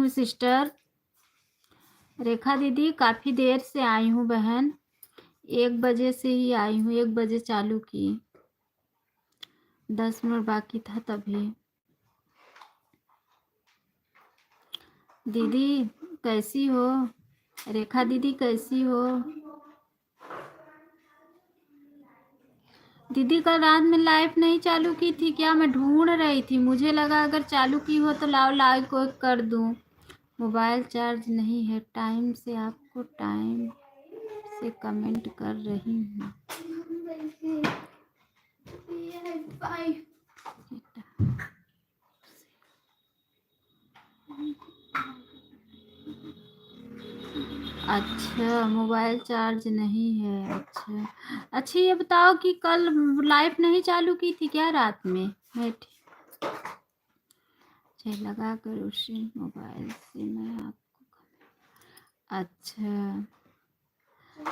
हूँ सिस्टर। रेखा दीदी काफ़ी देर से आई हूँ बहन, 1 बजे से ही आई हूँ, 1 बजे चालू की, 10 मिनट बाकी था तभी। दीदी कैसी हो? रेखा दीदी कैसी हो? दीदी कल रात में लाइव नहीं चालू की थी क्या? मैं ढूंढ रही थी, मुझे लगा अगर चालू की हो तो लाओ लाइव को कर दूं। मोबाइल चार्ज नहीं है, टाइम से आपको टाइम से कमेंट कर रही हूँ। अच्छा मोबाइल चार्ज नहीं है। अच्छा अच्छा, ये बताओ कि कल लाइव नहीं चालू की थी क्या रात में? मैं अच्छा लगा कर उसी मोबाइल से मैं आपको। अच्छा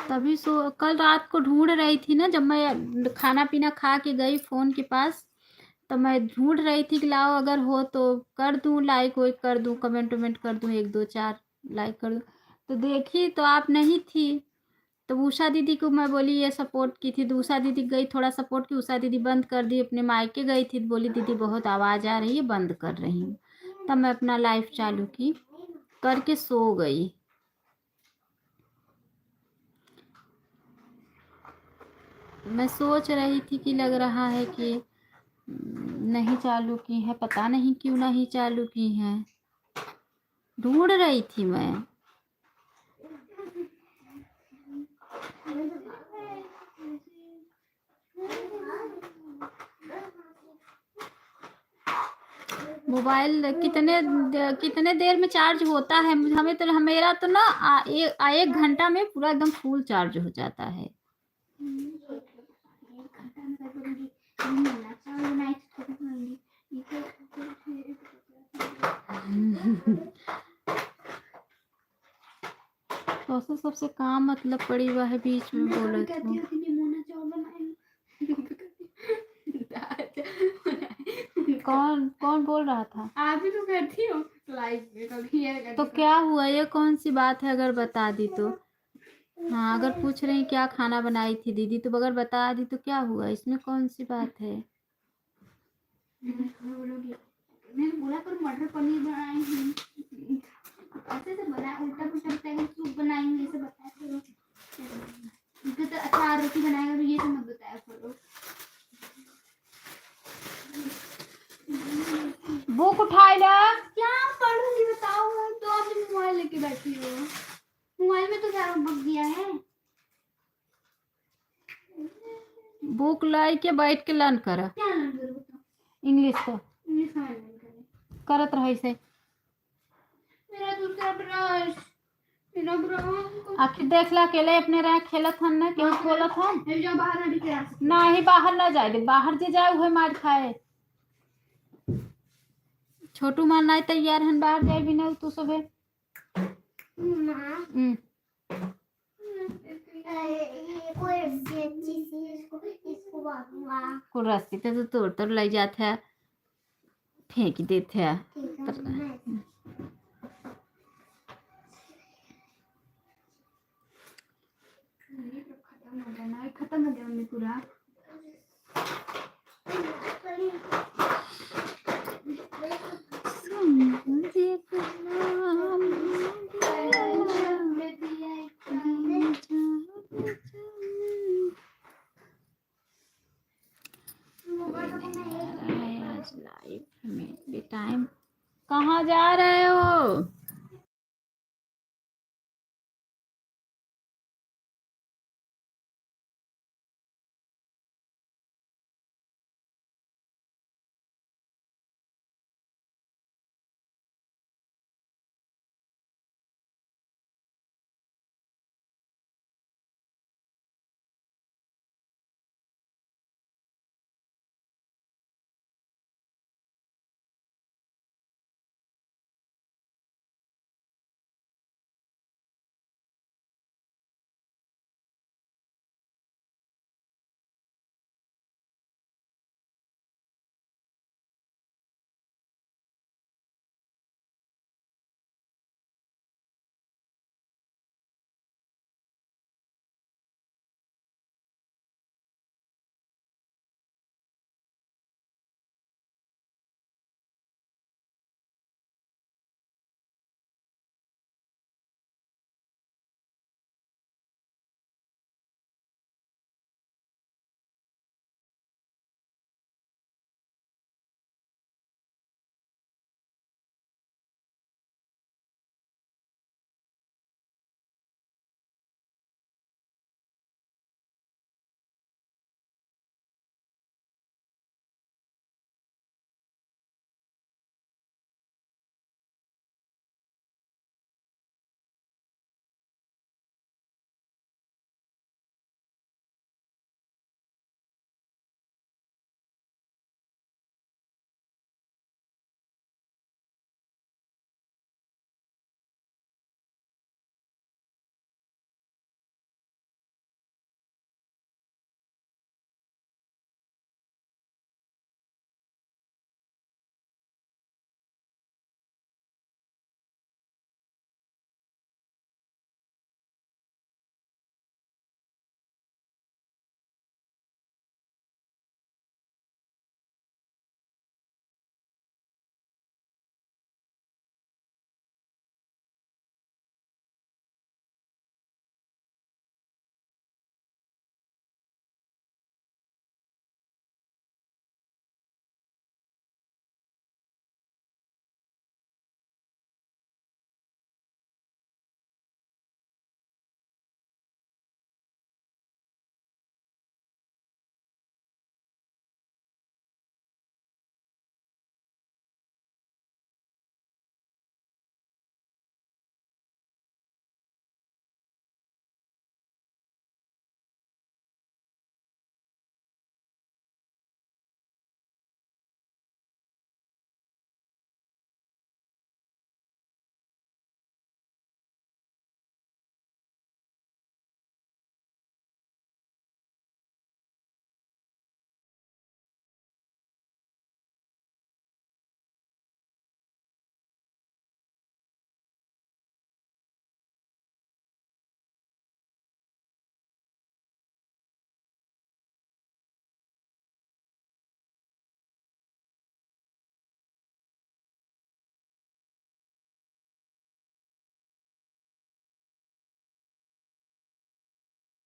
तभी सो कल रात को ढूंढ रही थी ना, जब मैं खाना पीना खा के गई फ़ोन के पास, तो मैं ढूंढ रही थी कि लाओ अगर हो तो कर दूं, लाइक वाइक कर दूं, कमेंट वमेंट कर दूं, 1 2 4 लाइक कर दूं। तो देखी तो आप नहीं थी, तो उषा दीदी को मैं बोली ये सपोर्ट की थी, तो उषा दीदी गई थोड़ा सपोर्ट की, उषा दीदी बंद कर दी, अपने मायके गई थी, बोली दीदी बहुत आवाज़ आ रही है बंद कर रही हूँ। तब मैं अपना लाइव चालू की करके सो गई। मैं सोच रही थी कि लग रहा है कि नहीं चालू की है, पता नहीं क्यों नहीं चालू की है, ढूंढ रही थी मैं। मोबाइल कितने देर में चार्ज होता है? हमें तो मेरा तो ना 1 घंटा में पूरा एकदम फुल चार्ज हो जाता है। तो सबसे काम मतलब पड़ी हुआ है, बीच में बोले तो। कौन कौन बोल रहा था? आप ही तो करती हो लाइव में कभी। तो क्या हुआ, ये कौन सी बात है अगर बता दी तो? हाँ अगर पूछ रही क्या खाना बनाई थी दीदी, तो अगर बता दी तो क्या हुआ, इसमें कौन सी बात है? मैंने बोला कर मटर पनीर बनाई हूँ, ऐसे से बनाया, उल्टा पुल्टा बताया, सूप बनाई हूँ, ये सब बताया करो। तो अचार रोटी बनाया करो, ये सब मत बताया करो। बुक उठाए ला। क्या पढ़ूंगी बताओ? तो आप मोबाइल लेके बैठी हो, मोबाइल में तो सारा बुक दिया है। बुक लाई के बैठ के लर्न कर, क्या लर्न करो बताओ? इंग्लिश को इंग्लिश का लर्न करे करत रही से। मेरा दूसरा ब्रश, मेरा ब्रश आखिर देख ला, अकेले अपने रह खेलत हन ना, क्यों बोलत हन? जो बाहर अभी क्या नहीं बाहर ना जाए दे, बाहर जे जाए वही मार खाए। छोटू मार नहीं तैयार हन, बाहर जाए भी नहीं तू सबे। को रस्सी ते तो तोड़ तोड़ ले जाते है, फेंक देते है। खत्म हो गया मम्मी पूरा। लाइफ में टाइम कहाँ जा रहे हो?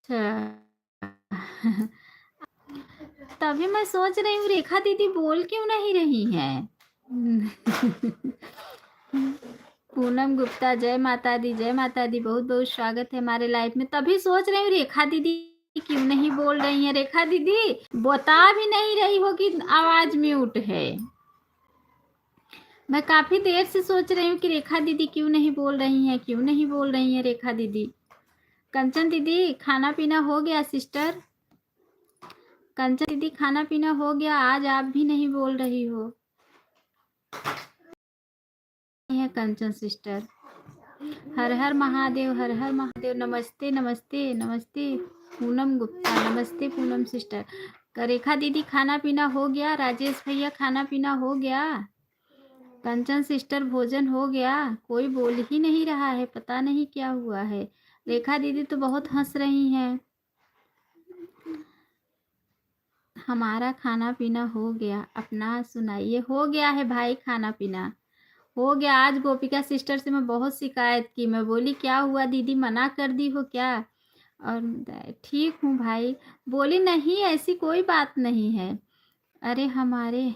अच्छा। तभी मैं सोच रही हूँ रेखा दीदी बोल क्यों नहीं रही हैं। पूनम गुप्ता, जय माता दी, जय माता दी, बहुत बहुत स्वागत है हमारे लाइफ में। तभी सोच रही हूँ रेखा दीदी क्यों नहीं बोल रही हैं। रेखा दीदी बता भी नहीं रही हो कि आवाज म्यूट है। मैं काफी देर से सोच रही हूँ कि रेखा दीदी क्यों नहीं बोल रही हैं, क्यों नहीं बोल रही हैं रेखा दीदी। कंचन दीदी खाना पीना हो गया सिस्टर? कंचन दीदी खाना पीना हो गया? आज आप भी नहीं बोल रही हो। है कंचन सिस्टर। हर हर महादेव, हर हर महादेव। नमस्ते नमस्ते नमस्ते पूनम गुप्ता, नमस्ते पूनम सिस्टर। रेखा दीदी खाना पीना हो गया? राजेश भैया खाना पीना हो गया? कंचन सिस्टर भोजन हो गया? कोई बोल ही नहीं रहा है, पता नहीं क्या हुआ है। रेखा दीदी तो बहुत हंस रही हैं। हमारा खाना पीना हो गया, अपना सुनाइए। हो गया है भाई, खाना पीना हो गया। आज गोपिका सिस्टर से मैं बहुत शिकायत की। मैं बोली क्या हुआ दीदी, मना कर दी हो क्या? और ठीक हूँ भाई। बोली नहीं ऐसी कोई बात नहीं है। अरे हमारे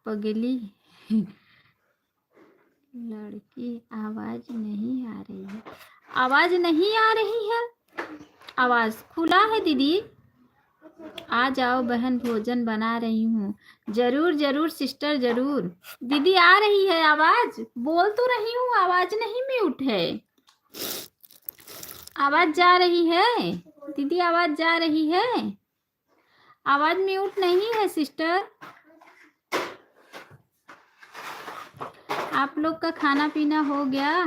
पगली लड़की आवाज नहीं आ रही है। आवाज नहीं आ रही है? आवाज खुला है दीदी। आ जाओ बहन, भोजन बना रही हूँ। जरूर जरूर सिस्टर जरूर। दीदी आ रही है आवाज? बोल तो रही हूँ, आवाज नहीं म्यूट है। आवाज जा रही है दीदी, आवाज जा रही है। आवाज म्यूट नहीं है सिस्टर। आप लोग का खाना पीना हो गया?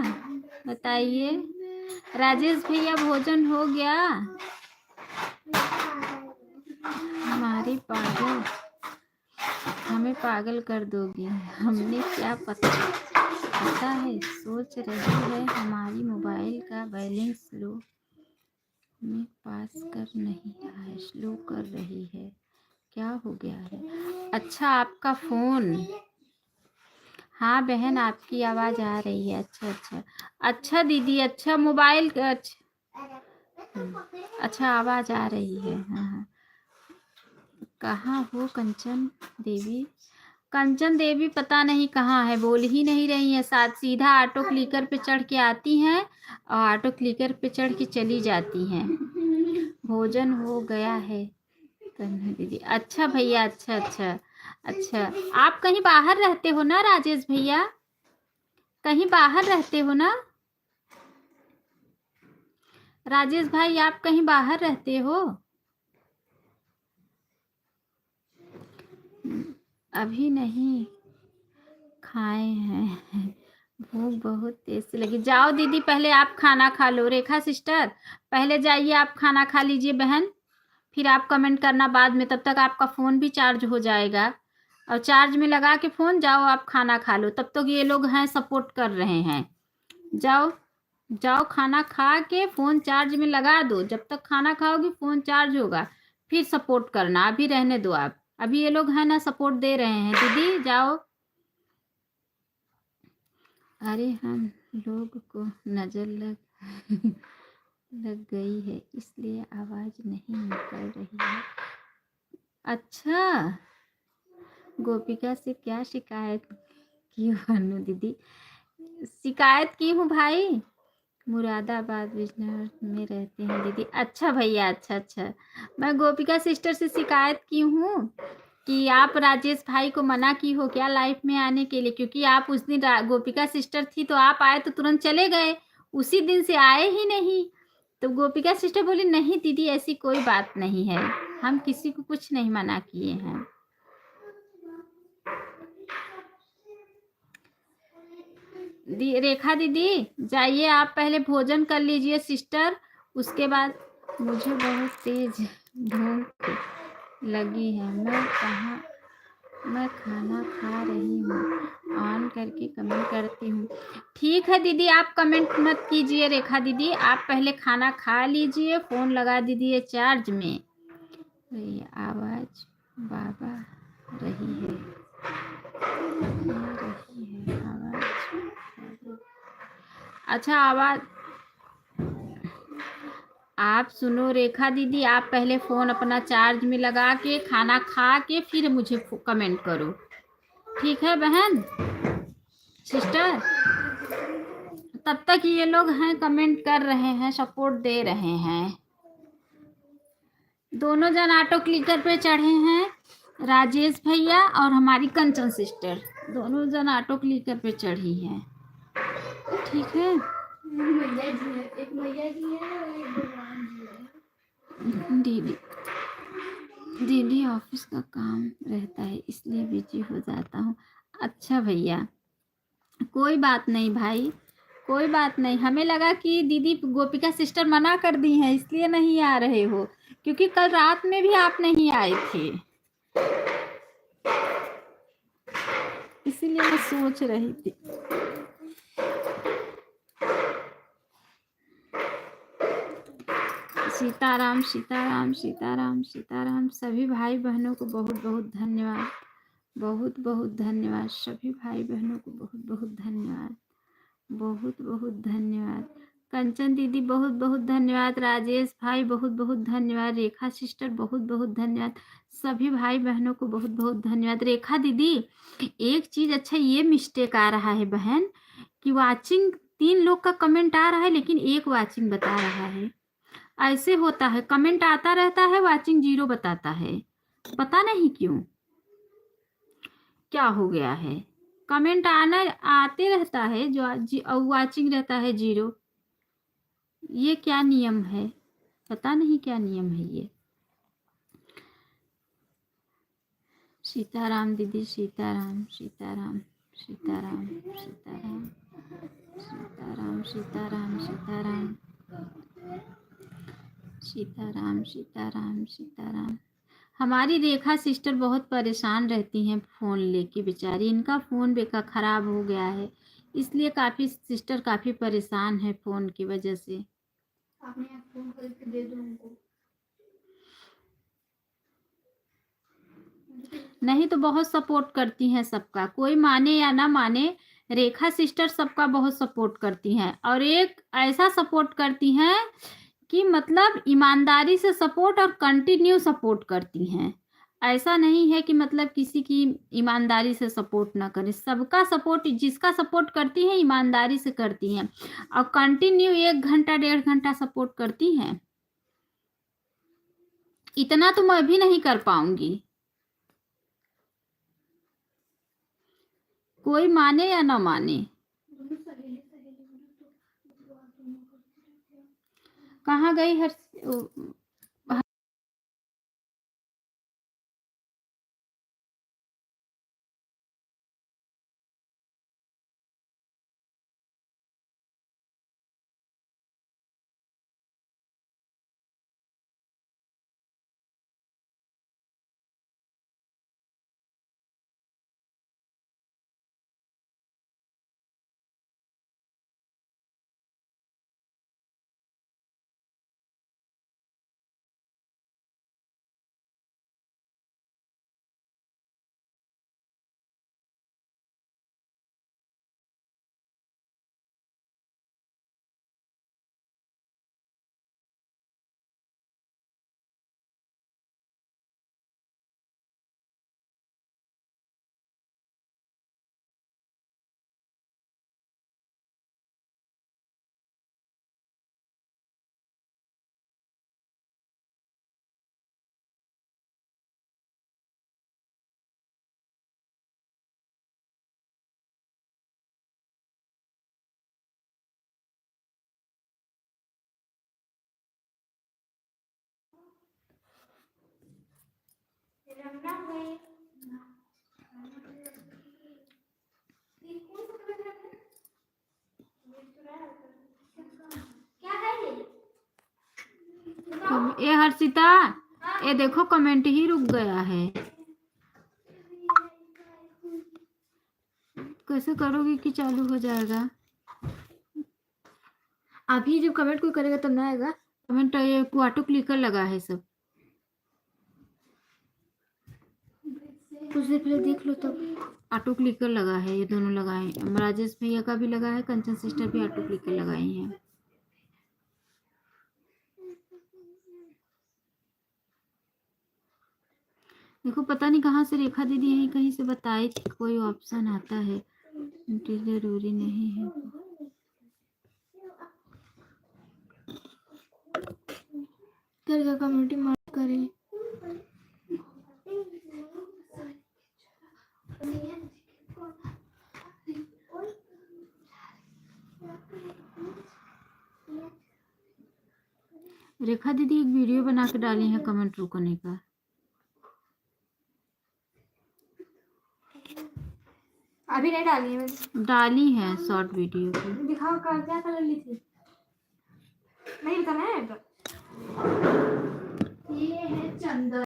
बताइए। राजेश भैया भोजन हो गया? हमारी पागल, हमें पागल कर दोगी। हमने क्या पता है सोच रही है हमारी मोबाइल का बैलेंस स्लो में पास कर नहीं रहा है, स्लो कर रही है। क्या हो गया है? अच्छा आपका फ़ोन। हाँ बहन आपकी आवाज़ आ रही है। अच्छा अच्छा अच्छा दीदी, अच्छा मोबाइल अच्छा आवाज़ आ रही है। हाँ हाँ। कहाँ हो कंचन देवी? कंचन देवी पता नहीं कहाँ है, बोल ही नहीं रही है। साथ सीधा ऑटो क्लिकर पे चढ़ के आती हैं और ऑटो क्लिकर पे चढ़ के चली जाती हैं। भोजन हो गया है कन्या दीदी। अच्छा भैया, अच्छा अच्छा अच्छा। आप कहीं बाहर रहते हो ना राजेश भैया? कहीं बाहर रहते हो ना राजेश भाई? आप कहीं बाहर रहते हो? अभी नहीं खाए हैं, भूख बहुत तेज से लगी। जाओ दीदी पहले आप खाना खा लो। रेखा सिस्टर पहले जाइए आप खाना खा लीजिए बहन, फिर आप कमेंट करना बाद में। तब तक आपका फ़ोन भी चार्ज हो जाएगा। और चार्ज में लगा के फ़ोन जाओ आप खाना खा लो। तब तक ये लोग हैं सपोर्ट कर रहे हैं। जाओ जाओ खाना खा के फ़ोन चार्ज में लगा दो। जब तक खाना खाओगी फ़ोन चार्ज होगा, फिर सपोर्ट करना। अभी रहने दो आप, अभी ये लोग हैं ना सपोर्ट दे रहे हैं। दीदी जाओ। अरे हम लोग को नज़र लग गई है इसलिए आवाज़ नहीं निकल रही है। अच्छा गोपिका से क्या शिकायत की हो अनु दीदी? शिकायत की हूँ भाई। मुरादाबाद बिजनौर में रहते हैं दीदी। अच्छा भैया, अच्छा अच्छा। मैं गोपिका सिस्टर से शिकायत की हूँ कि आप राजेश भाई को मना की हो क्या लाइफ में आने के लिए? क्योंकि आप उस दिन गोपिका सिस्टर थी तो आप आए तो तुरंत चले गए, उसी दिन से आए ही नहीं। तो गोपिका सिस्टर बोली नहीं दीदी ऐसी कोई बात नहीं है, हम किसी को कुछ नहीं मना किए हैं। रेखा दीदी जाइए आप पहले भोजन कर लीजिए सिस्टर, उसके बाद। मुझे बहुत तेज भूख लगी है। मैं खाना खा रही हूँ, ऑन करके कमेंट करती हूँ। ठीक है दीदी आप कमेंट मत कीजिए। रेखा दीदी आप पहले खाना खा लीजिए, फ़ोन लगा दीजिए चार्ज में। ये आवाज़ बाबा रही है, रही है आवाज़। अच्छा आवाज़ आप सुनो रेखा दीदी, आप पहले फ़ोन अपना चार्ज में लगा के खाना खा के फिर मुझे कमेंट करो, ठीक है बहन सिस्टर। तब तक ये लोग हैं कमेंट कर रहे हैं, सपोर्ट दे रहे हैं। दोनों जन ऑटो क्लिकर पे चढ़े हैं, राजेश भैया और हमारी कंचन सिस्टर, दोनों जन ऑटो क्लिकर पे चढ़ी हैं, ठीक है। भैया जी है, एक भैया जी है और एक भगवान जी है। दीदी दीदी ऑफिस का काम रहता है इसलिए बिजी हो जाता हूँ। अच्छा भैया, कोई बात नहीं भाई, कोई बात नहीं। हमें लगा कि दीदी गोपिका सिस्टर मना कर दी हैं इसलिए नहीं आ रहे हो, क्योंकि कल रात में भी आप नहीं आए थे, इसीलिए मैं सोच रही थी। सीताराम सीताराम सीताराम सीताराम। सभी भाई बहनों को बहुत बहुत धन्यवाद, बहुत बहुत धन्यवाद। सभी भाई बहनों को बहुत बहुत धन्यवाद, बहुत बहुत धन्यवाद। कंचन दीदी बहुत बहुत धन्यवाद, राजेश भाई बहुत बहुत धन्यवाद, रेखा सिस्टर बहुत बहुत धन्यवाद। सभी भाई बहनों को बहुत बहुत धन्यवाद। रेखा दीदी एक चीज़ अच्छा ये मिस्टेक आ रहा है बहन कि वाचिंग 3 लोग का कमेंट आ रहा है लेकिन एक वाचिंग बता रहा है। ऐसे होता है, कमेंट आता रहता है, वाचिंग 0 बताता है, पता नहीं क्यों, क्या हो गया है। कमेंट आना आते रहता है जो वाचिंग रहता है 0। ये क्या नियम है, पता नहीं क्या नियम है ये। सीताराम दीदी, सीताराम सीताराम सीताराम सीताराम सीताराम सीताराम सीताराम सीताराम सीताराम सीताराम। हमारी रेखा सिस्टर बहुत परेशान रहती हैं फ़ोन लेके, बेचारी इनका फ़ोन बेका ख़राब हो गया है, इसलिए काफ़ी सिस्टर काफ़ी परेशान है फ़ोन की वजह से। आपने आप फोन करके दे दो उनको। नहीं तो बहुत सपोर्ट करती हैं सबका, कोई माने या ना माने, रेखा सिस्टर सबका बहुत सपोर्ट करती हैं, और एक ऐसा सपोर्ट करती हैं कि मतलब ईमानदारी से सपोर्ट और कंटिन्यू सपोर्ट करती हैं। ऐसा नहीं है कि मतलब किसी की ईमानदारी से सपोर्ट ना करें, सबका सपोर्ट, जिसका सपोर्ट करती हैं ईमानदारी से करती हैं, और कंटिन्यू 1 घंटा 1.5 घंटा सपोर्ट करती हैं। इतना तो मैं भी नहीं कर पाऊंगी, कोई माने या ना माने। दोनों सहेली सहेली बोलो तो बात दोनों करते रहते हैं। कहाँ गई हर ए हर्षिता, ये देखो कमेंट ही रुक गया है, कैसे करोगी कि चालू हो जाएगा। अभी जब कमेंट कोई करेगा तब ना आएगा कमेंट, ये ऑटो क्लिकर लगा है सब, कुछ देर पहले देख लो तब ऑटो क्लिकर लगा है, ये दोनों लगाए, राजेश भैया का भी लगा है, कंचन सिस्टर भी ऑटो क्लिकर लगाई हैं। देखो पता नहीं कहाँ से रेखा दीदी यही कहीं से बताई थी, कोई ऑप्शन आता है, जरूरी नहीं है। करके कम्युनिटी मर्ज करें। रेखा दीदी एक वीडियो बना के डाली है कमेंट रुकने का। अभी नहीं डाली है मैंने। डाली है शॉर्ट वीडियो की। दिखाओ क्या कलर ली थी। नहीं बताना है।